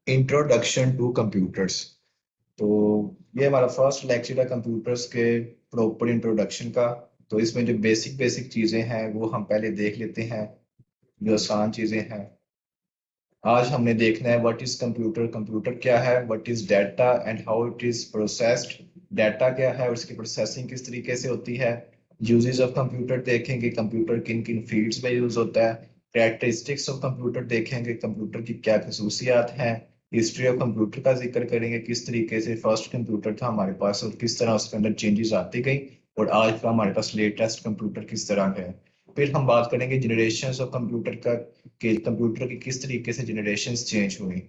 Introduction to computers. तो ये हमारा फर्स्ट लेक्चर है कंप्यूटर्स के प्रॉपर इंट्रोडक्शन का। तो इसमें जो बेसिक बेसिक चीज़ें हैं वो हम पहले देख लेते हैं, जो आसान चीज़ें हैं। आज हमने देखना है व्हाट इज कंप्यूटर, कंप्यूटर क्या है, what is data and how it is processed. Data क्या है और उसकी प्रोसेसिंग किस तरीके से होती है। यूजेस ऑफ कंप्यूटर देखेंगे, कंप्यूटर किन किन फील्ड्स में यूज होता है। कैरेक्टरिस्टिक्स ऑफ कंप्यूटर देखेंगे, कंप्यूटर की क्या खसूसियात हैं। हिस्ट्री ऑफ कंप्यूटर का जिक्र करेंगे, किस तरीके से फर्स्ट कंप्यूटर था हमारे पास और किस तरह उसके अंदर चेंजेस आती गई, और आज का हमारे पास लेटेस्ट कंप्यूटर किस तरह का है। फिर हम बात करेंगे जनरेशन ऑफ कंप्यूटर का, कि कंप्यूटर की किस तरीके से जनरेशन्स चेंज हुई।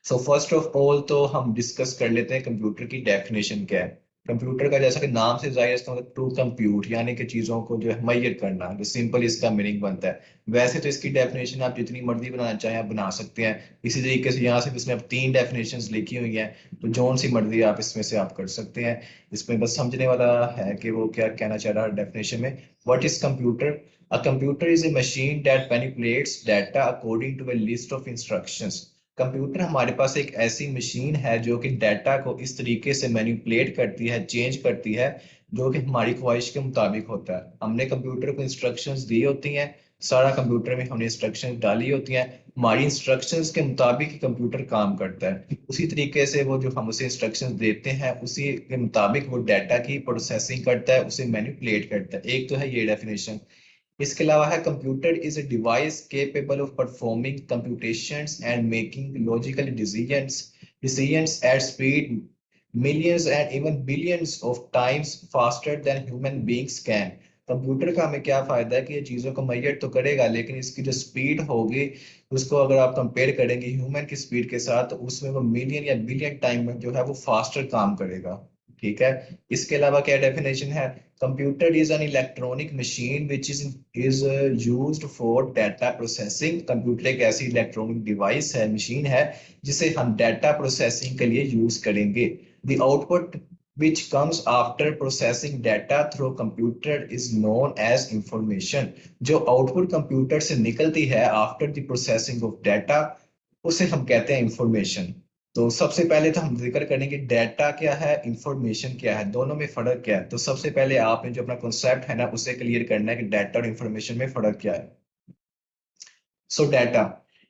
सो फर्स्ट ऑफ ऑल तो हम डिस्कस कर लेते हैं कंप्यूटर की डेफिनेशन क्या है। कंप्यूटर का जैसा कि नाम से जाहिर है इसका मतलब टू कंप्यूट, यानी कि चीज़ों को जो है मुहैया करना, जो सिंपल इसका मीनिंग बनता है। वैसे तो इसकी डेफिनेशन आप जितनी मर्जी बनाना चाहें आप बना सकते हैं। इसी तरीके से यहाँ से इसमें अब 3 डेफिनेशंस लिखी हुई हैं, तो जौन सी मर्जी आप इसमें से आप कर सकते हैं। इसमें बस समझने वाला है कि वो क्या कहना चाह रहा है डेफिनेशन में। What is computer? A computer is a machine that manipulates data according to a list of instructions. Computer हमारे पास एक ऐसी मशीन है जो कि डाटा को इस तरीके से मैनिपुलेट करती है, चेंज करती है, जो कि हमारी ख्वाहिश के मुताबिक होता है। हमने कंप्यूटर को इंस्ट्रक्शंस दी होती हैं, सारा कंप्यूटर में हमने इंस्ट्रक्शंस डाली होती हैं, हमारी इंस्ट्रक्शंस के मुताबिक ही कंप्यूटर काम करता है। उसी तरीके से वो जो हम उसे इंस्ट्रक्शंस देते हैं उसी के मुताबिक वो डाटा की प्रोसेसिंग करता है, उसे मैनिपुलेट करता है। एक तो है ये डेफिनेशन। इसके अलावा है computer is a device capable of performing computations and making logical decisions at speed millions and even billions of times faster than human beings can. Computer का हमें क्या फायदा है कि ये चीजों को मैयर तो करेगा, लेकिन इसकी जो स्पीड होगी उसको अगर आप कंपेयर करेंगे ह्यूमन की स्पीड के साथ, तो उसमें वो मिलियन या बिलियन टाइम में जो है वो फास्टर काम करेगा। ठीक है। इसके अलावा क्या डेफिनेशन है? Computer is an electronic machine which is used for data processing. Computer एक ऐसी इलेक्ट्रॉनिक डिवाइस है, मशीन है, जिसे हम डाटा प्रोसेसिंग के लिए यूज करेंगे। The output which comes after processing data through computer is known as information। जो आउटपुट कंप्यूटर से निकलती है after the processing of data, उसे हम कहते हैं इंफॉर्मेशन। तो सबसे पहले तो हम जिक्र करेंगे डाटा क्या है, इंफॉर्मेशन क्या है, दोनों में फर्क क्या है। तो सबसे पहले आपने जो अपना कॉन्सेप्ट है ना उसे क्लियर करना है कि डाटा और इंफॉर्मेशन में फर्क क्या है। सो डाटा,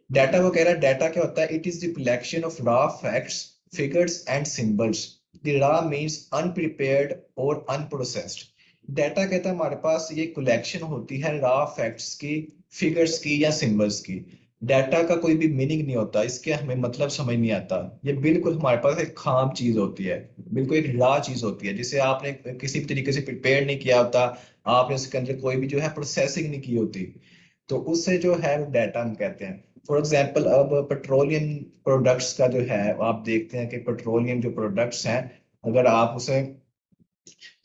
डाटा वो कह रहा है डाटा क्या होता है? It is the collection of raw facts, figures and symbols. The raw means अनप्रिपेयर्ड और अनप्रोसेस्ड। डाटा कहता है हमारे पास ये कलेक्शन होती है रॉ फैक्ट्स की, फिगर्स की या सिंबल्स की। डाटा का कोई भी मीनिंग नहीं होता, इसके हमें मतलब समझ नहीं आता। ये बिल्कुल हमारे पास एक खाम चीज होती है, बिल्कुल एक रॉ चीज होती है जिसे आपने किसी भी तरीके से प्रिपेयर नहीं किया होता, आपने उसके अंदर कोई भी जो है प्रोसेसिंग नहीं की होती। तो उससे जो है वो डाटा हम कहते हैं। फॉर एग्जांपल अब पेट्रोलियम प्रोडक्ट्स का जो है आप देखते हैं कि पेट्रोलियम जो प्रोडक्ट्स हैं, अगर आप उसे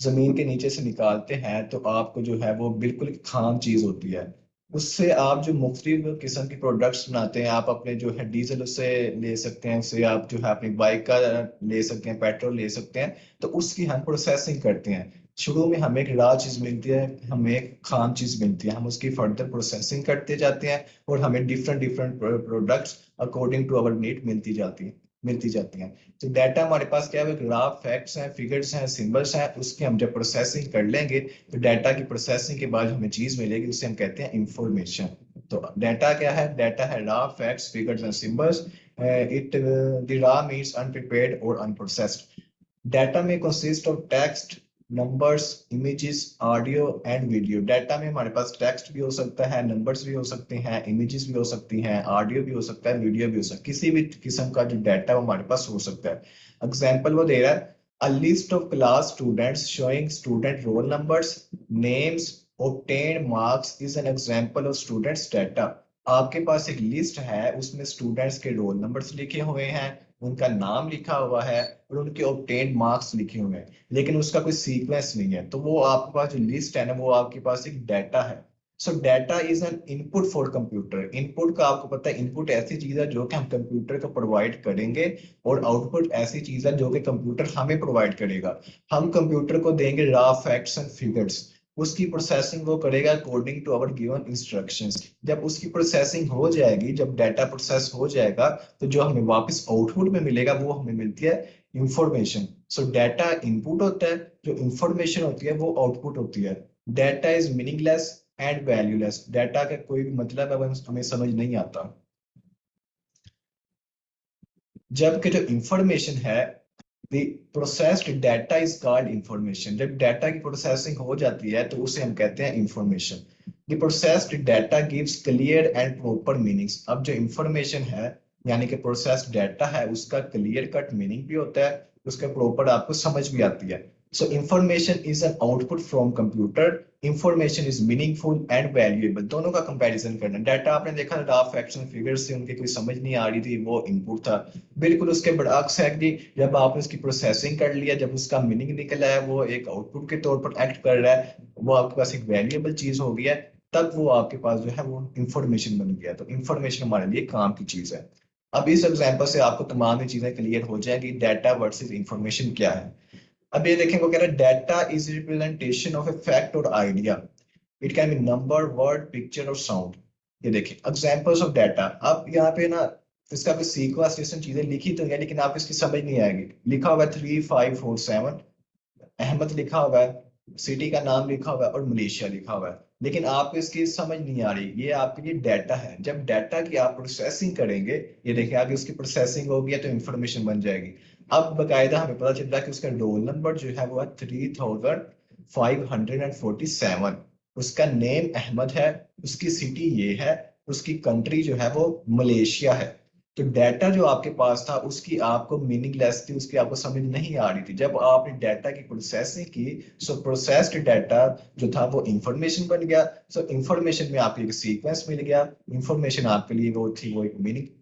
जमीन के नीचे से निकालते हैं तो आपको जो है वो बिल्कुल एक खाम चीज होती है। उससे आप जो मुख्तलिफ किस्म की प्रोडक्ट्स बनाते हैं, आप अपने जो है डीजल उससे ले सकते हैं, उससे आप जो है अपनी बाइक का ले सकते हैं, पेट्रोल ले सकते हैं। तो उसकी हम प्रोसेसिंग करते हैं। शुरू में हमें एक रॉ चीज मिलती है, हमें एक खाम चीज मिलती है, हम उसकी फर्दर प्रोसेसिंग करते जाते हैं और हमें different different products according to our need मिलती जाती हैं। तो डाटा हमारे पास क्या है? रॉ फैक्ट्स हैं, फिगर्स हैं, सिंबल्स हैं, उसकी हम जब प्रोसेसिंग कर लेंगे तो डाटा की प्रोसेसिंग के बाद हमें चीज मिलेगी, उसे हम कहते हैं इंफॉर्मेशन। तो डाटा क्या है? डाटा है raw facts, figures and symbols. It the raw means अनप्रिपेयर्ड और अनप्रोसेस्ड। डाटा में consist of text, numbers, images, audio and video. Data में हमारे पास टेक्स्ट भी हो सकता है, नंबर्स भी हो सकते हैं, इमेजेस भी हो सकती हैं, ऑडियो भी हो सकता है, वीडियो भी हो सकता है। किसी भी किस्म का जो डाटा वो हमारे पास हो सकता है। एग्जाम्पल वो दे रहा है, a list of class students showing student roll numbers, names, obtained marks is an example of students data. आपके पास एक लिस्ट है, उसमें स्टूडेंट्स के रोल नंबर्स लिखे हुए हैं, उनका नाम लिखा हुआ है और उनके ऑब्टेन्ड मार्क्स लिखे हुए हैं, लेकिन उसका कोई सीक्वेंस नहीं है। तो वो आपके पास जो लिस्ट है ना वो आपके पास एक डाटा है। सो data is an input for computer. Input का आपको पता है, इनपुट ऐसी चीज है जो कि हम कंप्यूटर को प्रोवाइड करेंगे, और आउटपुट ऐसी चीज है जो कि कंप्यूटर हमें प्रोवाइड करेगा। हम कंप्यूटर को देंगे रॉ फैक्ट्स एंड फिगर्स, उसकी प्रोसेसिंग वो करेगा according to our given instructions. जब उसकी प्रोसेसिंग हो जाएगी, जब डाटा प्रोसेस हो जाएगा, तो जो हमें वापस आउटपुट में मिलेगा वो हमें मिलती है इंफॉर्मेशन। सो डाटा इनपुट होता है, जो इंफॉर्मेशन होती है वो आउटपुट होती है। Data is meaningless and valueless. Data का कोई भी मतलब है वो हमें समझ नहीं आता। जबकि जो इंफॉर्मेशन है, the processed data is called information। जब डाटा की प्रोसेसिंग हो जाती है तो उसे हम कहते हैं information. the processed data gives clear and proper meanings। अब जो इंफॉर्मेशन है यानी कि प्रोसेस्ड डाटा है, उसका क्लियर कट मीनिंग भी होता है, उसका प्रॉपर आपको समझ भी आती है। सो information is an output from computer. Information is meaningful and valuable. दोनों का कंपैरिजन करना। डाटा आपने देखा था, फ्रैक्शन फिगर से उनकी कोई समझ नहीं आ रही थी, वो इनपुट था। बिल्कुल उसके बरअक्स है कि जब आपने उसकी प्रोसेसिंग कर लिया, जब उसका मीनिंग निकला है, वो एक आउटपुट के तौर पर एक्ट कर रहा है, वो आपके पास एक वैल्यूएबल चीज हो गया है, तब वो आपके पास जो है वो इंफॉर्मेशन बन गया। तो इंफॉर्मेशन हमारे लिए काम की चीज है। अब इस एग्जांपल से आपको तमाम ये चीजें क्लियर हो जाएगी, डाटा वर्सेस इंफॉर्मेशन क्या है। अब ये देखें, वो कह रहा है data is representation of a fact और idea. It can be number, word, picture और साउंड। ये देखें एग्जांपल्स ऑफ डाटा। अब यहाँ पे ना इसका भी सीक्वेंस जैसी चीजें लिखी तो है, लेकिन आप इसकी समझ नहीं आएगी। लिखा हुआ है 3547, अहमद लिखा हुआ है, सिटी का नाम लिखा हुआ है और मलेशिया लिखा हुआ है, लेकिन आपको इसकी समझ नहीं आ रही। ये आपके लिए डाटा है। जब डाटा की आप प्रोसेसिंग करेंगे, ये देखिए आगे उसकी प्रोसेसिंग होगी तो इंफॉर्मेशन बन जाएगी। अब बकायदा हमें पता चल रहा है कि उसका रोल नंबर जो है वो है 3547। उसका नेम अहमद है, उसकी सिटी ये है, उसकी कंट्री जो है वो मलेशिया है। तो डाटा जो आपके पास था उसकी आपको मीनिंगलेस थी, उसकी आपको समझ नहीं आ रही थी। जब आपने डाटा की प्रोसेसिंग की, सो प्रोसेस्ड डाटा जो था वो इंफॉर्मेशन बन गया। सो इंफॉर्मेशन में आपको एक सीक्वेंस मिल गया। इंफॉर्मेशन आपके लिए वो थी, वो एक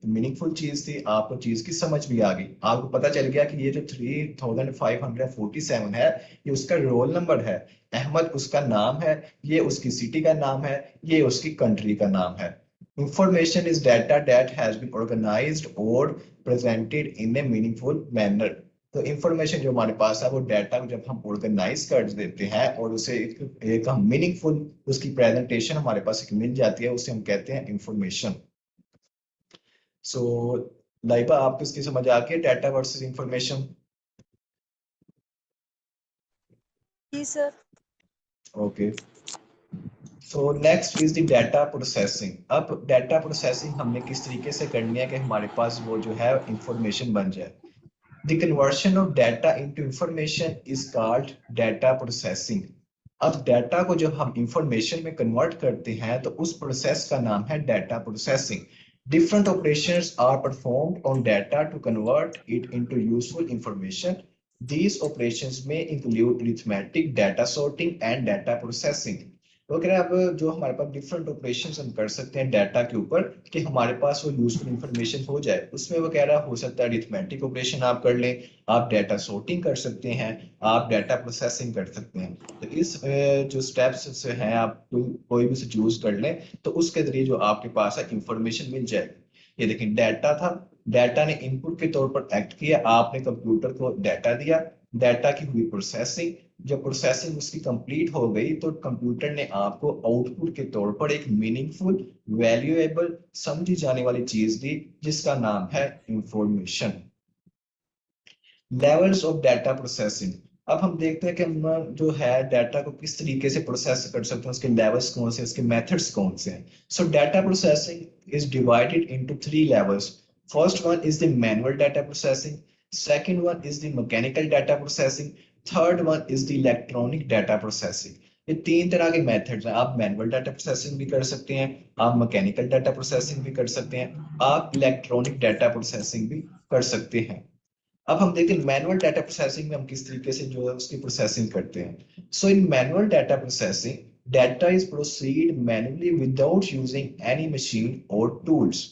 मीनिंगफुल चीज थी, आपको चीज की समझ भी आ गई। आपको पता चल गया कि ये जो 3547 है, ये उसका रोल नंबर है। अहमद उसका नाम है, ये उसकी सिटी का नाम है, ये उसकी कंट्री का नाम है। Information is data that has been organized or presented in a meaningful manner। तो इंफॉर्मेशन जो हमारे पास है वो डाटा को जब हम ऑर्गेनाइज कर देते हैं और उसे एक हम मीनिंगफुल उसकी प्रेजेंटेशन हमारे पास एक मिल जाती है, उसे हम कहते हैं इंफॉर्मेशन। सो लाइबा, आपको इसकी समझ आ गई डाटा वर्सेस इंफॉर्मेशन? जी sir. Okay. So next is the data processing. अब डाटा प्रोसेसिंग हमने किस तरीके से करनी है कि हमारे पास वो जो है इंफॉर्मेशन बन जाए। The conversion of data into information is called data processing। अब डाटा को जब हम इंफॉर्मेशन में कन्वर्ट करते हैं तो उस प्रोसेस का नाम है data processing. Different operations are performed on data to convert it into useful information। These operations may include arithmetic, data sorting and data processing। तो कह रहे हैं अब जो हमारे पास डिफरेंट ऑपरेशंस हम कर सकते हैं डाटा के ऊपर कि हमारे पास वो यूजफुल इंफॉर्मेशन हो जाए। उसमें वो कह रहा हो सकता है अरिथमेटिक ऑपरेशन आप कर लें, आप डाटा सॉर्टिंग कर सकते हैं, आप डाटा प्रोसेसिंग कर सकते हैं। तो इस जो स्टेप्स से हैं, आप कोई भी से चूज कर लें तो उसके जरिए जो आपके पास है इंफॉर्मेशन मिल जाएगी। ये देखिए डाटा था, डाटा ने इनपुट के तौर पर एक्ट किया, आपने कंप्यूटर को डाटा दिया, डाटा की हुई प्रोसेसिंग। जब प्रोसेसिंग उसकी कंप्लीट हो गई तो कंप्यूटर ने आपको आउटपुट के तौर पर एक मीनिंगफुल, वैल्यूएबल, समझी जाने वाली चीज दी जिसका नाम है information. Levels of data processing. अब हम देखते हैं कि हम जो है डाटा को किस तरीके से प्रोसेस कर सकते हैं, उसके लेवल्स कौन से, उसके मेथड्स कौन से हैं। सो data processing is divided into 3 levels. First one is the manual data processing, second one is the mechanical data processing, third one is the electronic data processing. ये 3 तरह के मेथड्स हैं। आप मैनुअल डाटा प्रोसेसिंग भी कर सकते हैं, आप मैकेनिकल डाटा प्रोसेसिंग भी कर सकते हैं, आप इलेक्ट्रॉनिक डाटा प्रोसेसिंग भी कर सकते हैं। अब हम देखते हैं मैनुअल डाटा प्रोसेसिंग में हम किस तरीके से जो है उसकी प्रोसेसिंग करते हैं। So in manual data processing data is proceed manually without using any machine और टूल्स।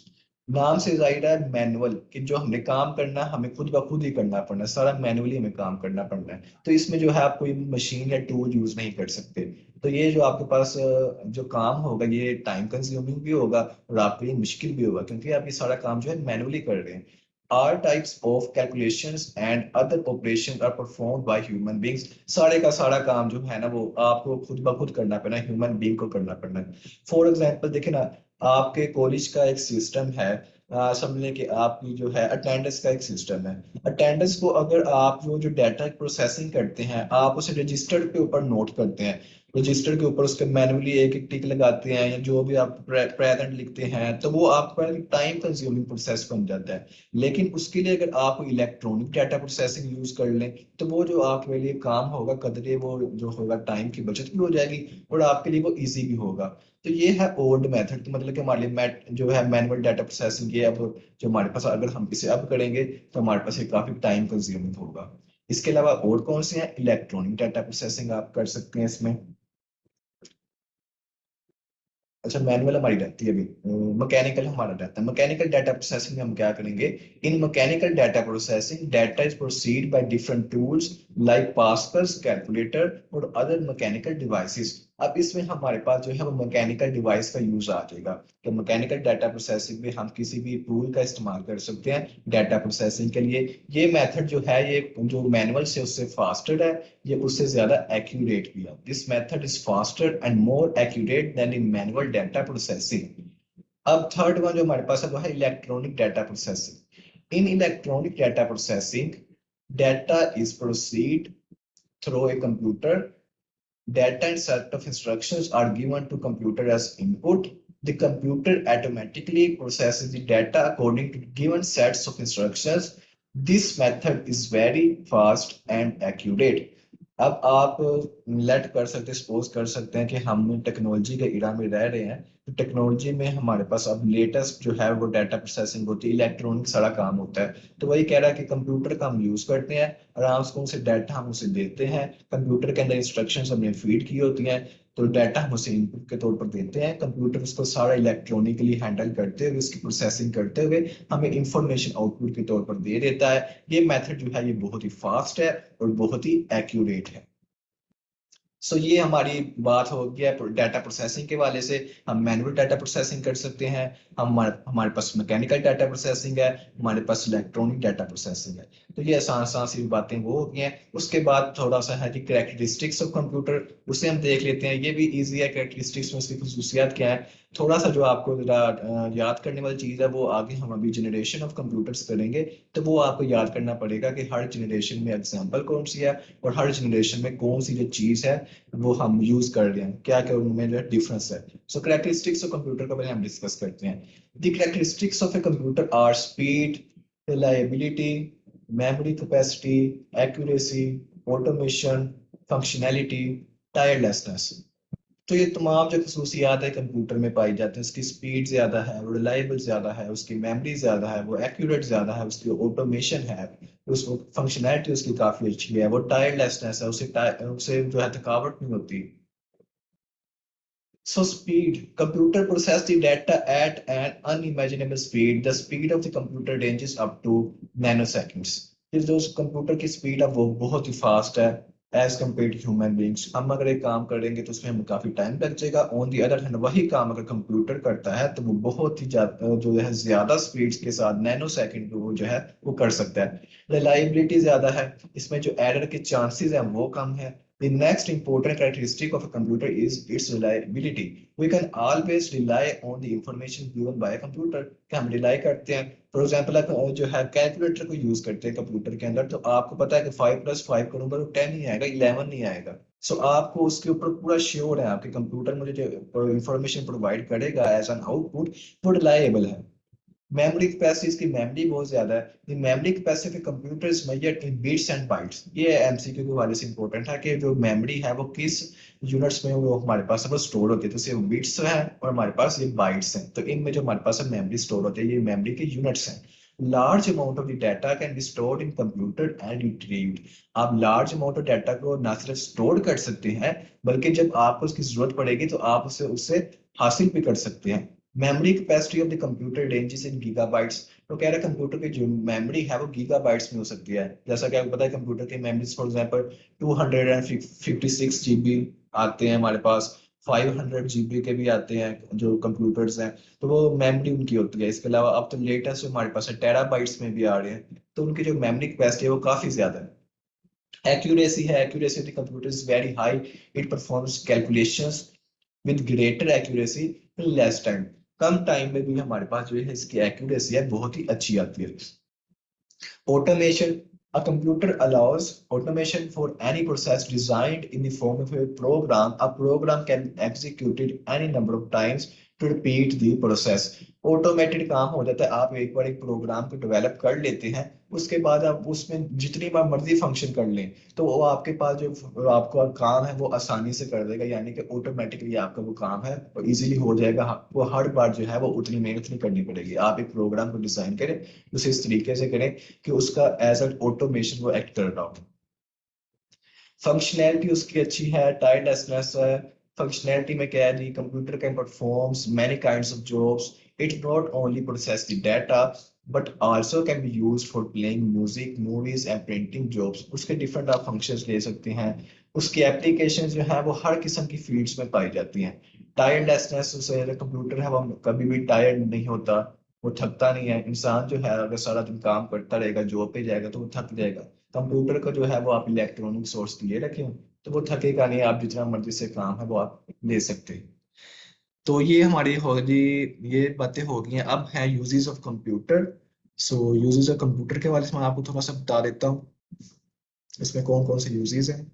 नाम से जाहिर है मैनुअल कि जो हमने काम करना हमें खुद ब खुद ही करना पड़ना है, सारा मैनुअली हमें काम करना पड़ना है। तो इसमें जो है आप कोई मशीन या टूल यूज नहीं कर सकते। तो ये जो आपके पास जो काम होगा ये टाइम कंज्यूमिंग भी होगा और आपके लिए मुश्किल भी होगा, क्योंकि आप ये सारा काम जो है मैनुअली कर रहे हैं। All types of calculations and other operations are performed by human beings. सारे का सारा काम जो है ना वो आपको खुद ब खुद करना पड़ना है, ह्यूमन बीइंग को करना पड़ना है। फॉर एग्जांपल देखें ना, आपके कॉलेज का एक सिस्टम है, समझ लें कि आपकी जो है अटेंडेंस का एक सिस्टम है। अटेंडेंस को अगर आप जो डाटा प्रोसेसिंग करते हैं, आप उसे रजिस्टर के ऊपर नोट करते हैं, रजिस्टर के ऊपर उसके मैनुअली एक एक टिक लगाते हैं, या जो भी आप प्रेजेंट लिखते हैं, तो वो आपका टाइम कंज्यूमिंग प्रोसेस बन जाता है। लेकिन उसके लिए अगर आप इलेक्ट्रॉनिक डाटा प्रोसेसिंग यूज कर लें, तो वो जो आपके लिए काम होगा कदरे वो जो होगा टाइम की बचत भी हो जाएगी और आपके लिए वो इजी भी होगा। तो ये है ओल्ड मेथड, तो मतलब कि हमारे लिए जो है मैनुअल डाटा प्रोसेसिंग, ये अब जो हमारे पास अगर हम इसे अब करेंगे तो हमारे पास ये काफी टाइम कंज्यूमिंग होगा। इसके अलावा और कौन से हैं? इलेक्ट्रॉनिक डाटा प्रोसेसिंग आप कर सकते हैं इसमें। अच्छा, मैनुअल हमारी रहती है, अभी मैकेनिकल हमारा रहता है। मैकेनिकल डाटा प्रोसेसिंग में हम क्या करेंगे? In mechanical data processing data is proceed by different tools like Pascal's, calculator और अदर मैकेनिकल डिवाइसेस। अब इसमें हमारे पास जो है वो मैकेनिकल डिवाइस का यूज आ जाएगा। तो मैकेनिकल डाटा प्रोसेसिंग में हम किसी भी टूल का इस्तेमाल कर सकते हैं डाटा प्रोसेसिंग के लिए। ये मेथड जो है ये जो मैनुअल से उससे फास्टर है, ये उससे ज्यादा एक्यूरेट भी है। This method is faster and more accurate then in manual data processing. अब थर्ड वन जो हमारे पास है वो है electronic data processing. In electronic data processing data is proceed through a computer. Data and set of instructions are given to computer as input. The computer automatically processes the data according to given sets of instructions. This method is very fast and accurate. अब आप late कर सकते, suppose कर सकते हैं कि हम technology के इरा में रह रहे हैं, तो टेक्नोलॉजी में हमारे पास अब लेटेस्ट जो है वो डाटा प्रोसेसिंग होती है, इलेक्ट्रॉनिक सारा काम होता है। तो वही कह रहा है कि कंप्यूटर का हम यूज करते हैं, आराम से उनसे डाटा हम उसे देते हैं, कंप्यूटर के अंदर इंस्ट्रक्शंस हमने फीड की होती हैं, तो डाटा हम उसे इनपुट के तौर पर देते हैं, कंप्यूटर उसको सारा इलेक्ट्रॉनिकली हैंडल करते हुए, उसकी प्रोसेसिंग करते हुए हमें इंफॉर्मेशन आउटपुट के तौर पर दे देता है। ये मेथड जो है ये बहुत ही फास्ट है और बहुत ही एक्यूरेट है। सो ये हमारी बात हो गया डाटा प्रोसेसिंग के वाले से। हम मैनुअल डाटा प्रोसेसिंग कर सकते हैं, हमारे हमारे पास मैकेनिकल डाटा प्रोसेसिंग है, हमारे पास इलेक्ट्रॉनिक डाटा प्रोसेसिंग है। तो ये आसान आसान सी बातें वो हो गई हैं। उसके बाद थोड़ा सा है कि कैरेक्टरिस्टिक्स ऑफ कंप्यूटर, उसे हम देख लेते हैं। ये भी इजी है, कैरेक्टरिस्टिक्स में उसकी खसूसियात क्या है। थोड़ा सा जो आपको जरा याद करने वाली चीज है, वो आगे हम अभी जनरेशन ऑफ कंप्यूटर्स करेंगे, तो वो आपको याद करना पड़ेगा कि हर जनरेशन में एग्जाम्पल कौन सी है और हर जनरेशन में कौन सी जो चीज है वो हम यूज कर रहे हैं, क्या क्या उनमें जो डिफरेंस है। सो कैरेक्टरिस्टिक्स ऑफ कंप्यूटर का पहले हम डिस्कस करते हैं। The characteristics of a computer are speed, reliability, memory capacity, accuracy, automation, functionality, tirelessness. तो ये तमाम जो खसूसियात है कंप्यूटर में पाई जाती है, उसकी स्पीड ज्यादा है, वो रिलायबल ज्यादा है, उसकी मेमोरी ज्यादा है, वो एक्यूरेट ज्यादा है, उसकी ऑटोमेशन है, उसको फंक्शनैलिटी उसकी काफी अच्छी है, वो टायरलेसनेस है, उसे जो है थकावट नहीं होती। So speed. Computer process the data at an unimaginable speed. The speed of the computer ranges up to nanoseconds. इस जो कंप्यूटर की स्पीड है वो बहुत ही फास्ट है as compared to human beings. हम अगर एक काम करेंगे तो उसमें हमें काफी टाइम लग जाएगा। ऑन दी अदर हैंड वही काम अगर कंप्यूटर करता है तो वो बहुत ही जो है ज्यादा स्पीड के साथ नैनो सेकंड वो जो है वो कर सकता है। रिलायबिलिटी ज्यादा है, इसमें जो एरर के चांसेस हैं वो कम है। The next important characteristic of a computer is its reliability. We can always rely on the information given by a computer. कि हम rely करते हैं, फॉर एग्जाम्पल आप जो है कैलकुलेटर को यूज करते हैं कंप्यूटर के अंदर, तो आपको पता है कि 5+5 करूंगा तो 10 नहीं आएगा, 11 नहीं आएगा। सो आपको उसके ऊपर पूरा श्योर है आपके कंप्यूटर मुझे जो इंफॉर्मेशन प्रोवाइड करेगा एज एन आउटपुट वो रिलायबल है। मेमोरी कैपेसिटी, इसकी मेमोरी बहुत ज्यादा है। The memory capacity of computer is measured in bits and bytes. ये एमसीक्यू के वाले से इंपॉर्टेंट है कि जो मेमोरी है वो किस यूनिट्स में वो हमारे पास वो स्टोर होती है। तो सिर्फ बिट्स है और हमारे पास ये बाइट्स हैं, तो इनमें जो हमारे पास मेमोरी स्टोर होती है ये मेमोरी के यूनिट्स हैं। Large amount of the data can be stored in computer and retrieved. आप लार्ज अमाउंट ऑफ डाटा को ना सिर्फ स्टोर कर सकते हैं बल्कि जब आपको उसकी जरूरत पड़ेगी तो आप उसे उससे हासिल भी कर सकते हैं। Memory capacity of the computer ranges in gigabytes. तो कह रहे हैं कंप्यूटर की जो मेमोरी है वो गीगाबाइट्स में हो सकती है। जैसा कि आपको पता है कंप्यूटर की मेमोरी फॉर एग्जांपल 256 GB आते हैं हमारे पास, 500 GB के भी आते हैं जो कंप्यूटर्स हैं, तो वो मेमोरी उनकी होती है। इसके अलावा अब तो लेटेस्ट हमारे पास है टेराबाइट्स में भी आ रहे हैं, तो उनकी जो मेमोरी कैपेसिटी है वो काफी ज्यादा है। Accuracy of the computer is very high, it performs calculations with greater accuracy in less time. Come time में भी हमारे पास जो है इसकी एक्यूरेसी है बहुत ही अच्छी आती है। Automation. A computer allows automation for any process designed in the form of a program. A program can be executed any number of times to repeat the process. Automated काम हो जाता है, आप एक बार एक प्रोग्राम को डेवलप कर लेते हैं, उसके बाद आप उसमें जितनी बार मर्जी फंक्शन कर लें तो वो आपके पास जो आपका काम है वो आसानी से कर देगा, यानी कि ऑटोमेटिकली आपका वो काम है वो इजीली हो जाएगा। वो हर बार जो है वो उतनी मेहनत नहीं करनी पड़ेगी। आप एक प्रोग्राम को डिजाइन करें, उसे इस तरीके से करें कि उसका एज एन ऑटोमेशन वो एक्ट कर रहा हो। फंक्शनैलिटी उसकी अच्छी है, टायरलेसनेस है। फंक्शनैलिटी में क्या है जी, computer can performs many kinds of jobs. It not only process the data but also can be used for playing music, movies and printing jobs. उसके डिफरेंट आप फंक्शंस ले सकते हैं। उसकी एप्लीकेशन जो है वो हर किस्म की फील्ड्स में पाई जाती हैं। टायरलेसनेस से कंप्यूटर है वो कभी भी टायर्ड नहीं होता, वो थकता नहीं है। इंसान जो है अगर सारा दिन काम करता रहेगा, जॉब पे जाएगा तो वो थक जाएगा। कंप्यूटर का जो है वो आप इलेक्ट्रॉनिक सोर्स दिए रखें तो वो थकेगा नहीं, आप जितना मर्जी से काम है वो आप ले सकते हैं। तो ये हमारी होगी, ये बातें हो गई हैं। अब है uses of computer. So uses of computer के बारे में मैं आपको थोड़ा सा बता देता हूँ, इसमें कौन कौन से यूजेस हैं।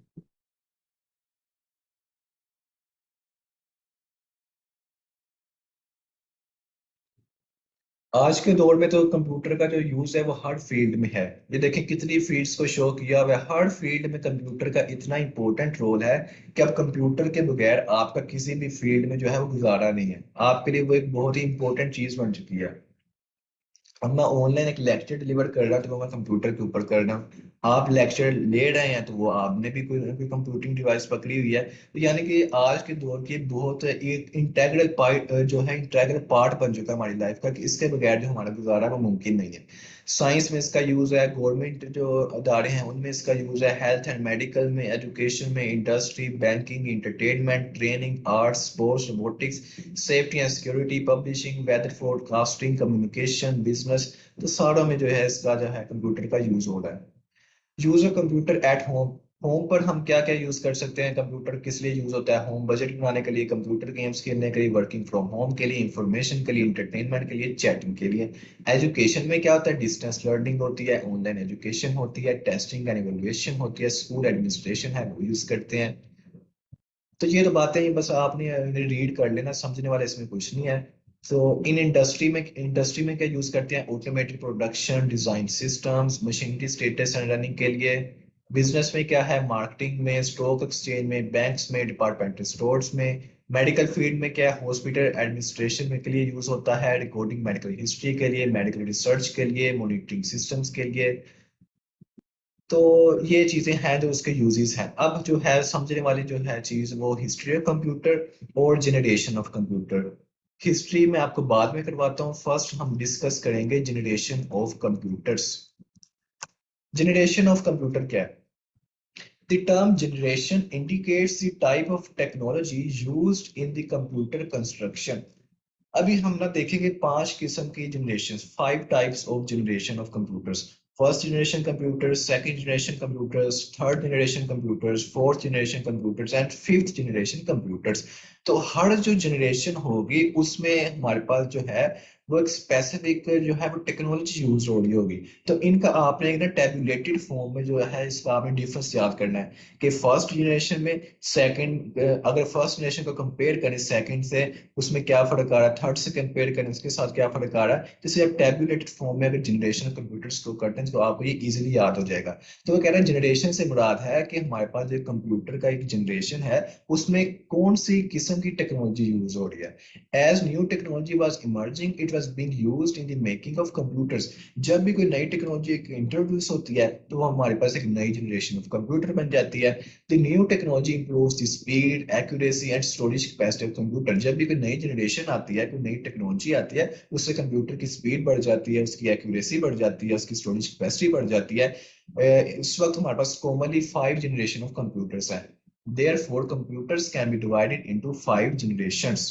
आज के दौर में तो कंप्यूटर का जो यूज है वो हर फील्ड में है। ये देखें कितनी फील्ड्स को शो किया हुआ है, हर फील्ड में कंप्यूटर का इतना इंपॉर्टेंट रोल है कि अब कंप्यूटर के बगैर आपका किसी भी फील्ड में जो है वो गुजारा नहीं है। आपके लिए वो एक बहुत ही इंपॉर्टेंट चीज बन चुकी है। अब मैं ऑनलाइन एक लेक्चर डिलीवर कर रहा हूँ तो वो मैं कंप्यूटर के ऊपर कर रहा हूँ। आप लेक्चर ले रहे हैं तो वो आपने भी कोई ना कोई कंप्यूटिंग डिवाइस पकड़ी हुई है। तो यानी कि आज के दौर की बहुत एक इंटेग्रल पार्ट जो है, इंटेग्रल पार्ट बन चुका है हमारी लाइफ का, कि इसके बगैर जो हमारा गुजारा है वो मुमकिन नहीं है। साइंस में इसका यूज है, गवर्नमेंट जो अदारे हैं उनमें इसका यूज है, हेल्थ एंड मेडिकल में, एजुकेशन में, industry, banking, entertainment, training, arts, sports, robotics, safety and security, publishing, weather forecasting, communication, business, तो सारों में जो है इसका जो है कंप्यूटर का यूज हो रहा है। Use of computer at home. Home पर हम क्या क्या यूज कर सकते हैं, कंप्यूटर किस लिए यूज होता है? होम बजट बनाने के लिए, कंप्यूटर गेम्स खेलने के लिए, वर्किंग फ्रॉम होम के लिए, इंफॉर्मेशन के लिए, इंटरटेनमेंट के लिए, चैटिंग के लिए। एजुकेशन में क्या होता है, डिस्टेंस लर्निंग होती है, ऑनलाइन एजुकेशन होती है, टेस्टिंग एंड इवैल्यूएशन होती है, स्कूल एडमिनिस्ट्रेशन है वो यूज करते हैं। तो ये तो बातें ही बस आपने रीड कर लेना, समझने वाला इसमें कुछ नहीं है। तो इन इंडस्ट्री में क्या यूज करते हैं, automated production, design systems, machinery status and running के लिए। बिजनेस में क्या है, मार्केटिंग में, स्टॉक एक्सचेंज में, बैंक्स में, डिपार्टमेंटल स्टोर्स में। मेडिकल फील्ड में क्या है, हॉस्पिटल एडमिनिस्ट्रेशन में के लिए यूज होता है, रिकॉर्डिंग मेडिकल हिस्ट्री के लिए, मेडिकल रिसर्च के लिए, मॉनिटरिंग सिस्टम्स के लिए। तो ये चीजें हैं जो उसके यूजेस हैं। अब जो है समझने वाली जो है चीज वो हिस्ट्री ऑफ कंप्यूटर और जनरेशन ऑफ कंप्यूटर। हिस्ट्री में आपको बाद में करवाता हूँ, फर्स्ट हम डिस्कस करेंगे generation of computers. Generation of computer क्या है? The term generation indicates the type of technology used in the computer construction. अभी हम ना देखेंगे 5 किस्म की generation, 5 types of generation of computers. First generation computers, second generation computers, third generation computers, fourth generation computers and fifth generation computers. तो हर जो generation होगी उसमें हमारे पास जो है वो एक स्पेसिफिक जो है वो टेक्नोलॉजी यूज हो रही होगी। तो इनका आपने एक ना टेबुलेटेड फॉर्म में जो है इसका आपने डिफरेंस याद करना है कि फर्स्ट जनरेशन में सेकंड, अगर फर्स्ट जनरेशन को कंपेयर करें सेकंड से, उसमें क्या फर्क आ रहा है, थर्ड से कंपेयर करें उसके साथ क्या फर्क आ रहा है। जैसे आप टेबुलेटेड फॉर्म में अगर जनरेशन कंप्यूटर्स को करते हैं तो आपको ये इजीली याद हो जाएगा। तो वो कह रहे हैं जनरेशन से मुराद है कि हमारे पास जो कंप्यूटर का एक जनरेशन है उसमें कौन सी किस्म की टेक्नोलॉजी यूज हो रही है। As new technology was emerging it was being used in the making of computers. जब भी कोई नई टेक्नोलॉजी इंट्रोड्यूस होती है तो वो हमारे पास एक नई जनरेशन ऑफ कंप्यूटर बन जाती है। The new technology improves the speed, accuracy and storage capacity of computer. जब भी कोई नई जनरेशन आती है, कोई नई टेक्नोलॉजी आती है, उससे कंप्यूटर की स्पीड बढ़ जाती है, उसकी एक्यूरेसी बढ़ जाती है, उसकी स्टोरेज कैपेसिटी बढ़ जाती है। इस वक्त हमारे पास कॉमनली 5 जनरेशन ऑफ कंप्यूटर्स हैं। Therefore, computers can be divided into 5 generations.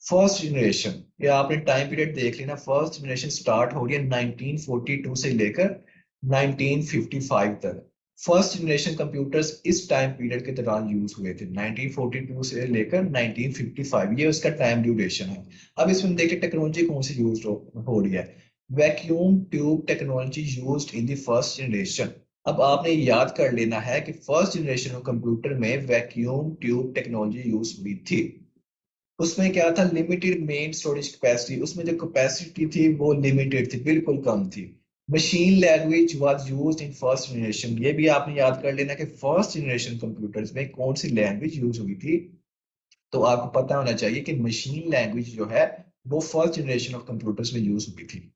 First generation, ये आपने टाइम पीरियड देख लिया ना, फर्स्ट जनरेशन स्टार्ट हो रही है 1942 से लेकर 1955 तक। फर्स्ट जनरेशन कंप्यूटर्स इस टाइम पीरियड के दौरान यूज हुए थे, 1942 से लेकर 1955, ये उसका टाइम ड्यूरेशन है। अब इसमें देखिए टेक्नोलॉजी कौन सी यूज हो रही है। Vacuum tube technology used in the first generation. अब आपने याद कर लेना है कि फर्स्ट जनरेशन कंप्यूटर में वैक्यूम ट्यूब टेक्नोलॉजी यूज हुई थी। उसमें क्या था, लिमिटेड मेन स्टोरेज कैपेसिटी, उसमें जो कैपेसिटी थी वो लिमिटेड थी, बिल्कुल कम थी। Machine language was used in first generation, ये भी आपने याद कर लेना कि फर्स्ट जनरेशन कंप्यूटर्स में कौन सी लैंग्वेज यूज हुई थी। तो आपको पता होना चाहिए कि मशीन लैंग्वेज जो है वो फर्स्ट जनरेशन ऑफ कंप्यूटर्स में यूज हुई थी।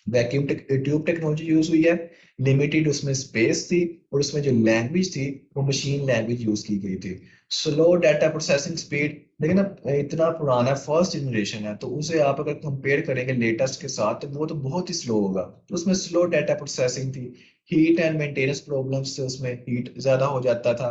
वैक्यूम ट्यूब टेक्नोलॉजी यूज हुई है, लिमिटेड उसमें स्पेस थी, और उसमें जो लैंग्वेज थी वो मशीन लैंग्वेज यूज की गई थी। स्लो डाटा प्रोसेसिंग स्पीड, लेकिन अब इतना पुराना फर्स्ट जनरेशन है तो उसे आप अगर कंपेयर करेंगे लेटेस्ट के साथ तो वो तो बहुत ही स्लो होगा, तो उसमें स्लो डाटा प्रोसेसिंग थी। हीट एंड मेंटेनेंस प्रॉब्लम्स थे, उसमें हीट ज्यादा हो जाता था।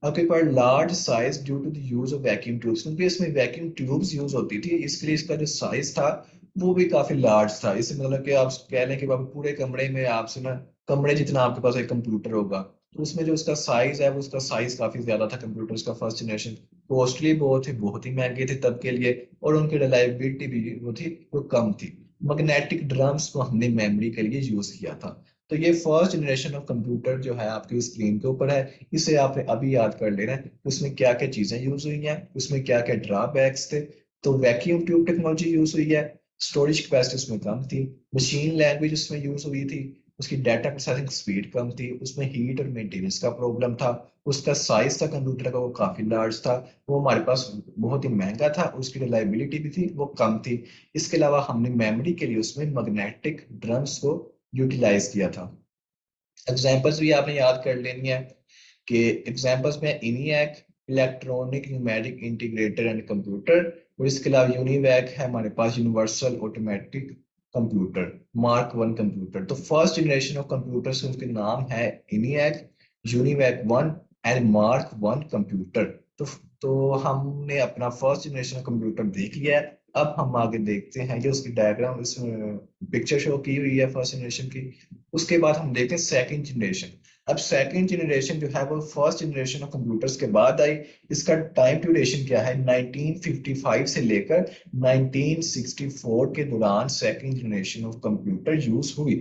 आपके पास large size due to the use of vacuum tubes, क्योंकि इसमें वैक्यूम ट्यूब्स यूज होती थी, इसलिए इसका जो साइज था वो भी काफी लार्ज था। इससे मतलब कि आप कह लें कि बाबा पूरे कमरे में आपसे ना, कमरे जितना आपके पास एक कंप्यूटर होगा, तो उसमें जो उसका साइज है वो उसका साइज काफी ज्यादा था कंप्यूटर्स का फर्स्ट जनरेशन। कॉस्टली बहुत ही महंगे थे तब के लिए, और उनकी रिलायबिलिटी भी वो थी, वो कम थी। मैग्नेटिक ड्रम्स को हमने मेमोरी के लिए यूज किया था। तो ये फर्स्ट जनरेशन ऑफ कंप्यूटर जो है आपकी स्क्रीन के ऊपर है, इसे आपने अभी याद कर लेना है उसमें क्या क्या चीजें यूज हुई हैं, उसमें क्या क्या ड्रॉबैक्स थे। तो वैक्यूम ट्यूब टेक्नोलॉजी यूज हुई है, स्टोरेज कैपेसिटी उसमें कम थी, मशीन लैंग्वेज उसमें यूज हुई थी, उसकी डाटा प्रोसेसिंग स्पीड कम थी, उसमें हीट और मेंटेनेंस का प्रॉब्लम था, उसका साइज था कंप्यूटर का वो काफी लार्ज था, वो हमारे पास बहुत ही महंगा था, उसकी रिलायबिलिटी भी थी वो कम थी। इसके अलावा हमने मेमोरी के लिए उसमें मैग्नेटिक ड्रम्स को यूटिलाइज किया था। एग्जाम्पल्स भी आपने याद कर लेनी है कि एग्जाम्पल्स में ENIAC, electronic numeric integrator and computer, और इसके अलावा यूनिवैक है हमारे पास, universal automatic computer, mark one computer. तो फर्स्ट जनरेशन ऑफ कंप्यूटर्स उनके नाम है ENIAC, UNIVAC one and mark one computer. तो तो हमने अपना फर्स्ट जनरेशन कंप्यूटर देख लिया है। अब हम आगे देखते हैं, ये उसकी डायग्राम इसमें पिक्चर शो की हुई है फर्स्ट जनरेशन की। उसके बाद हम देखते हैं सेकंड जनरेशन। अब सेकंड जनरेशन जो है वो फर्स्ट जनरेशन ऑफ कंप्यूटर्स के बाद आई। इसका टाइम ड्यूरेशन क्या है, 1955 से लेकर 1964 के दौरान second generation of computer use हुई।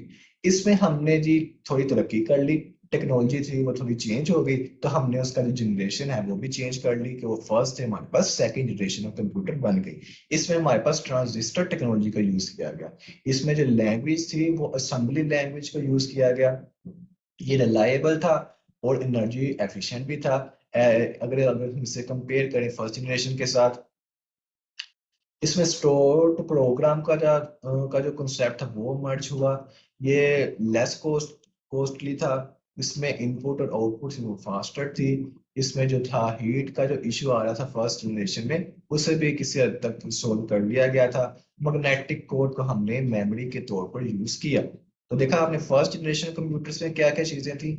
इसमें हमने जी थोड़ी तरक्की कर ली, टेक्नोलॉजी थी वो थोड़ी चेंज हो गई, तो हमने उसका जो जनरेशन है वो भी चेंज कर ली कि वो फर्स्ट थे, हमारे पास सेकंड जनरेशन ऑफ कंप्यूटर बन गई। इसमें हमारे पास ट्रांजिस्टर टेक्नोलॉजी का यूज किया गया। इसमें जो लैंग्वेज थी वो असेंबली लैंग्वेज का यूज किया गया। ये रिलायबल था और एनर्जी एफिशिएंट भी था। अगर अगर हम इसे कंपेयर करें फर्स्ट जनरेशन के साथ, इसमें स्टोर टू प्रोग्राम का जो कंसेप्ट था वो मर्ज हुआ। ये लेस कॉस्टली था। इसमें इनपुट और आउटपुट थी वो फास्टर थी। इसमें जो था हीट का जो इश्यू आ रहा था फर्स्ट जनरेशन में, उसे भी किसी हद तक सोल्व कर लिया गया था। मैग्नेटिक कोड को हमने मेमोरी के तौर पर यूज किया। तो देखा आपने फर्स्ट जनरेशन कंप्यूटर्स में क्या क्या चीजें थी,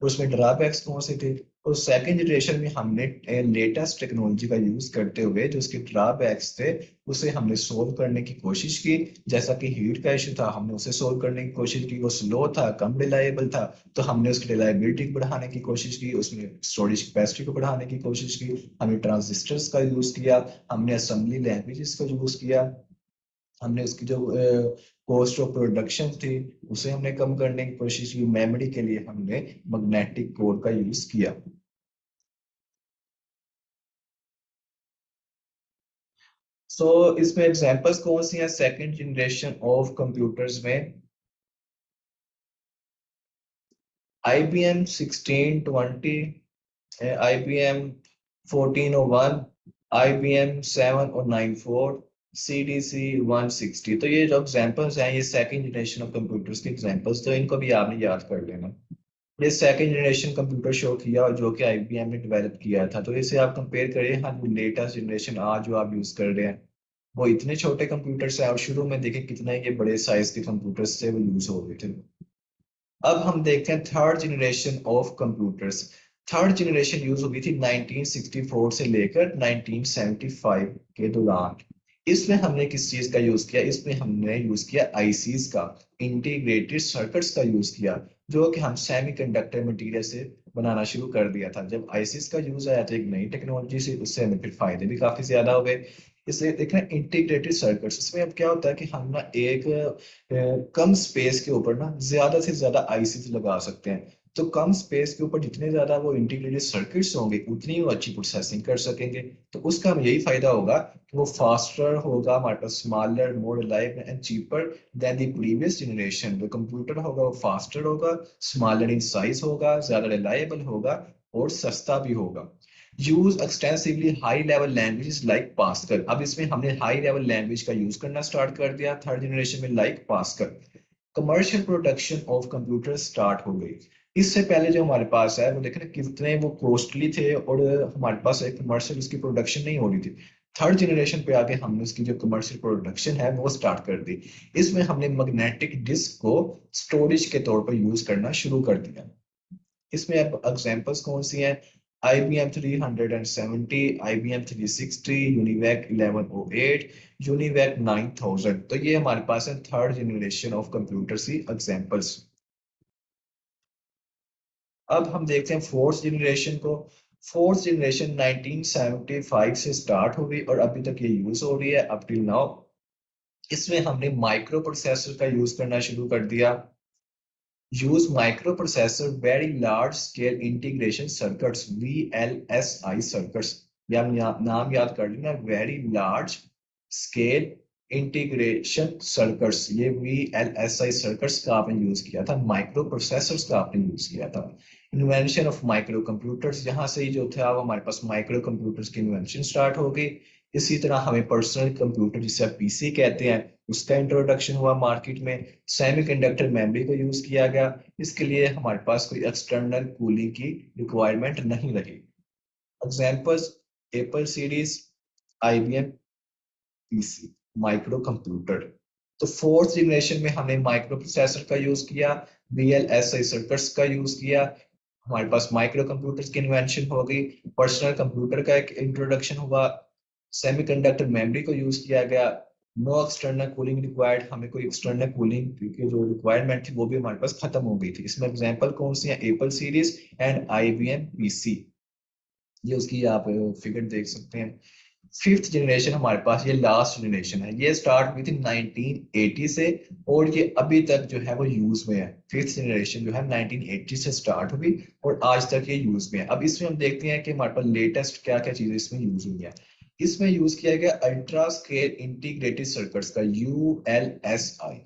और उसमें ड्रॉबैक्स कौन से थे। और सेकंड जनरेशन में हमने लेटेस्ट टेक्नोलॉजी का यूज करते हुए जो उसके ड्रॉबैक्स थे उसे हमने सोल्व करने की कोशिश की। जैसा कि हीट का इशू था, हमने उसे सोल्व करने की कोशिश की, वो स्लो था, कम रिलायबल था, तो हमने उसकी रिलायबिलिटी को बढ़ाने की कोशिश की, उसमें स्टोरेज कैपेसिटी को बढ़ाने की कोशिश की। हमने ट्रांजिस्टर्स का यूज किया, हमने असेंबली लैंग्वेजेस का यूज किया, हमने उसकी जो कॉस्ट ऑफ प्रोडक्शन थी उसे हमने कम करने की कोशिश की। मेमोरी के लिए हमने मैग्नेटिक कोड का यूज किया। सो इसमें एग्जांपल्स कौन सी हैं सेकंड जनरेशन ऑफ कंप्यूटर्स में। IBM 1620, IBM 1401, IBM 7 और 94, CDC 160। तो ये जो एग्जांपल्स हैं ये सेकंड जनरेशन ऑफ कंप्यूटर्स के एग्जांपल्स, तो इनको भी आपने याद कर लेना। ये सेकंड जनरेशन कंप्यूटर शो किया और जो कि IBM ने डेवलप किया था, तो इसे आप कंपेयर करिए हाँ लेटेस्ट जनरेशन आज जो आप यूज कर रहे हैं, वो इतने छोटे कंप्यूटर्स हैं और शुरू में देखें कितने ये बड़े साइज के कंप्यूटर्स थे वो यूज हो रहे थे। अब हम देखते हैं third generation of computers. Third generation use हुई थी 1964 से लेकर 1975 के दौरान। इसमें हमने किस चीज का यूज किया, इसमें हमने यूज किया आईसीज का, इंटीग्रेटेड सर्किट्स का यूज किया, जो कि हम सेमीकंडक्टर मटेरियल से बनाना शुरू कर दिया था। जब आईसीज का यूज आया तो एक नई टेक्नोलॉजी से, उससे हमें फिर फायदे भी काफी ज्यादा हो गए। इसे देखना इंटीग्रेटेड सर्किट्स, इसमें अब क्या होता है कि हम ना एक कम स्पेस के ऊपर ना ज्यादा से ज्यादा आईसीज लगा सकते हैं। तो कम स्पेस के ऊपर जितने ज्यादा वो इंटीग्रेटेड सर्किट्स होंगे उतनी वो अच्छी प्रोसेसिंग कर सकेंगे। तो उसका हमें यही फायदा होगा कि वो फास्टर होगा, हमारे पास smaller, more reliable and cheaper than the previous generation. जो कंप्यूटर होगा वो फास्टर होगा, स्मॉलर इन साइज होगा, ज्यादा रिलायबल होगा और सस्ता भी होगा। Use extensively high level languages like pascal. अब इसमें हमने हाई लेवल लैंग्वेज का यूज करना स्टार्ट कर दिया थर्ड जनरेशन में, like pascal. Commercial production of computer start हो गई। इससे पहले जो हमारे पास है वो देखें कितने वो कॉस्टली थे और हमारे पास एक कमर्शियल उसकी प्रोडक्शन नहीं हो रही थी। थर्ड जनरेशन पे आके हमने उसकी जो कमर्शियल प्रोडक्शन है वो स्टार्ट कर दी। इसमें हमने मैग्नेटिक डिस्क को स्टोरेज के तौर पर यूज करना शुरू कर दिया। इसमें अब एग्जांपल्स कौन सी हैं? IBM 370, IBM 360, UNIVAC 1108, UNIVAC 9000। तो ये हमारे पास है थर्ड जनरेशन ऑफ कंप्यूटर की एग्जांपल्स। अब हम देखते हैं फोर्थ जनरेशन को। फोर्थ जनरेशन 1975 से स्टार्ट हुई और अभी तक ये यूज हो रही है अप टिल नाउ। इसमें हमने माइक्रो प्रोसेसर का यूज करना शुरू कर दिया। Use micro processor very large scale integration circuits, VLSI circuits. ये हम नाम याद कर लेना, very large scale integration circuits. ये VLSI सर्किट्स का आपने यूज किया था, माइक्रो प्रोसेसर्स का आपने यूज किया था। इन्वेंशन ऑफ माइक्रो कंप्यूटर्स, यहाँ से ही जो था वो हमारे पास माइक्रो कंप्यूटर्स की इन्वेंशन स्टार्ट हो गई। इसी तरह हमें पर्सनल कंप्यूटर जिसे आप पीसी कहते हैं उसका इंट्रोडक्शन हुआ मार्केट में। सेमीकंडक्टर मेमोरी को यूज किया गया। इसके लिए हमारे पास कोई एक्सटर्नल कूलिंग की रिक्वायरमेंट नहीं रही। Examples: Apple series, IBM PC, micro computer. तो फोर्थ जनरेशन में हमने माइक्रो प्रोसेसर का यूज किया, VLSI सर्किट्स का यूज किया, हमारे पास माइक्रो कंप्यूटर्स की इन्वेंशन हो गई, पर्सनल कंप्यूटर का एक इंट्रोडक्शन हुआ, सेमीकंडक्टर मेमोरी को यूज किया गया। नो एक्सटर्नल कूलिंग रिक्वायर्ड, हमें कोई एक्सटर्नल कूलिंग की जो रिक्वायरमेंट थी वो भी हमारे पास खत्म हो गई थी। इसमें एग्जांपल कौन सी है? Apple series and IBM PC. ये उसकी आप फिगर देख सकते हैं। फिफ्थ जनरेशन हमारे पास ये लास्ट जनरेशन है, ये स्टार्ट हुई थी 1980 से और ये अभी तक जो है वो यूज में है। फिफ्थ जनरेशन जो है 1980 से स्टार्ट हुई और आज तक ये यूज में है। अब इसमें हम देखते हैं कि हमारे पास लेटेस्ट क्या क्या चीजें इसमें यूज हुई है। इसमें यूज किया गया अल्ट्रा स्केल इंटीग्रेटेड सर्किट्स का, ULSI।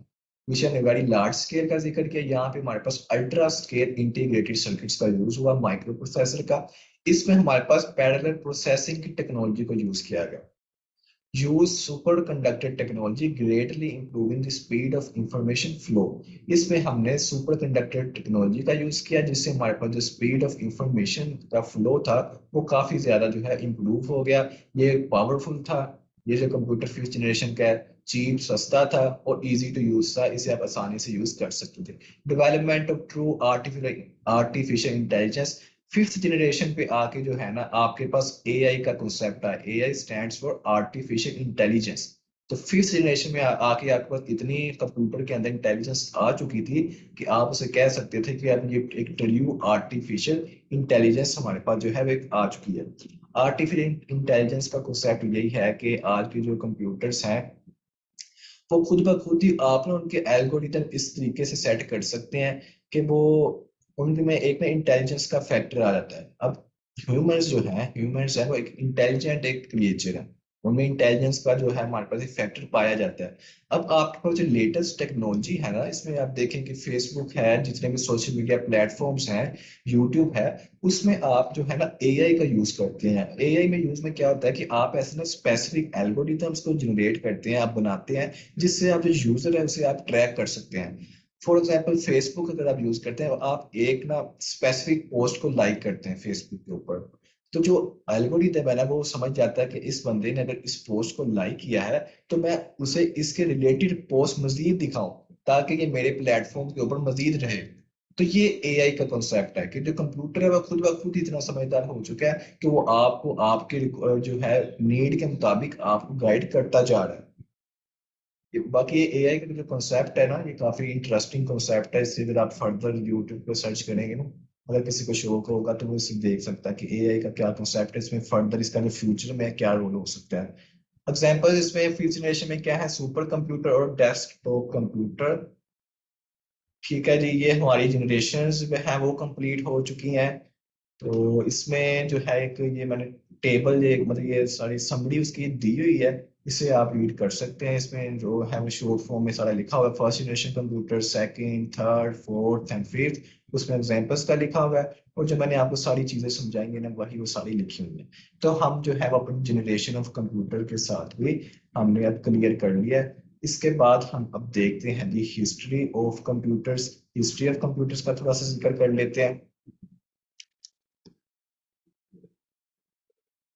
विषय ने वेरी लार्ज स्केल का जिक्र किया, यहाँ पे हमारे पास अल्ट्रा स्केल इंटीग्रेटेड सर्किट्स का यूज हुआ माइक्रो प्रोसेसर का। इसमें हमारे पास पैरेलल प्रोसेसिंग की टेक्नोलॉजी को यूज किया गया। Use super conductor technology greatly improving the speed of information flow. इसमें हमने सुपर कंडक्टर टेक्नोलॉजी का यूज किया जिससे हमारे पास जो स्पीड ऑफ इंफॉर्मेशन का फ्लो था वो काफी ज्यादा जो है इंप्रूव हो गया। ये पावरफुल था। ये जो कंप्यूटर फिफ्थ जनरेशन का है, चीप, सस्ता था और इजी टू यूज था, इसे आप आसानी से यूज कर सकते थे। Development of true artificial intelligence. Fifth generation पे आके जो है ना आपके पास AI का कॉन्सेप्ट है। AI stands for artificial intelligence. तो फिफ्थ जनरेशन में आके आपके पास इतनी कंप्यूटर के अंदर इंटेलिजेंस आ चुकी थी कि आप उसे कह सकते थे कि अब ये एक ट्रू आर्टिफिशियल इंटेलिजेंस हमारे पास जो है वो एक आ चुकी है। आर्टिफिशियल इंटेलिजेंस का कॉन्सेप्ट यही है कि आज के जो कंप्यूटर्स हैं वो खुद ब खुद ही आप ना उनके एल्गोरिथम इस तरीके से सेट कर सकते हैं कि वो उनमें एक ना इंटेलिजेंस का फैक्टर आ जाता है। अब ह्यूमंस है वो एक इंटेलिजेंट एक क्रिएचर है, उनमें इंटेलिजेंस का जो है हमारे पास एक फैक्टर पाया जाता है। अब आपके पास जो लेटेस्ट टेक्नोलॉजी है ना, इसमें आप देखें कि फेसबुक है, जितने भी सोशल मीडिया प्लेटफॉर्म्स हैं, यूट्यूब है, उसमें आप जो है ना AI का यूज करते हैं। AI में यूज में क्या होता है कि आप ऐसे ना स्पेसिफिक एल्गोरिथम्स को जनरेट करते हैं, आप बनाते हैं, जिससे आप जो यूजर है उसे आप ट्रैक कर सकते हैं। फॉर एग्जाम्पल फेसबुक अगर आप यूज करते हैं, आप एक ना स्पेसिफिक पोस्ट को लाइक करते हैं फेसबुक के ऊपर, तो जो एल्गोरिथम है ना वो समझ जाता है कि इस बंदे ने अगर इस पोस्ट को लाइक किया है तो मैं उसे इसके रिलेटेड पोस्ट मजीद दिखाऊं ताकि ये मेरे प्लेटफॉर्म के ऊपर मजीद रहे। तो ये एआई का कॉन्सेप्ट है कि जो कंप्यूटर है वह ब खुद इतना समझदार हो चुका है कि वो आपको आपके जो है नीड के मुताबिक आपको गाइड करता जा रहा है। बाकी ये एआई का जो कॉन्सेप्ट है ना, ये काफी इंटरेस्टिंग कॉन्सेप्ट है। इससे अगर आप फर्दर यूट्यूब पे सर्च करेंगे ना, अगर किसी को शौक होगा तो वो इसे देख सकता है कि एआई का क्या कॉन्सेप्ट है, इसमें फर्दर इसका जो फ्यूचर में क्या रोल हो सकता है। एग्जाम्पल इसमें फ्यूचर जनरेशन में क्या है, सुपर कंप्यूटर और डेस्कटॉप कंप्यूटर। ठीक है जी, ये हमारी जनरेशन जो है वो कंप्लीट हो चुकी हैं। तो इसमें जो है एक ये मैंने टेबल, ये मतलब ये सारी समरी उसकी दी हुई है, इसे आप रीड कर सकते हैं। इसमें जो है वो शॉर्ट फॉर्म में सारा लिखा हुआ है, first generation computer, second, third, fourth and fifth. उसमें एग्जांपल्स का लिखा हुआ है, और जो मैंने आपको सारी चीजें समझाएंगे ना, वही वो सारी लिखी हुई है। तो हम जो है वो अपनी जनरेशन ऑफ कंप्यूटर के साथ भी हमने अब क्लियर कर लिया है। इसके बाद हम अब देखते हैं the history of computers. History of computers का थोड़ा सा जिक्र कर लेते हैं।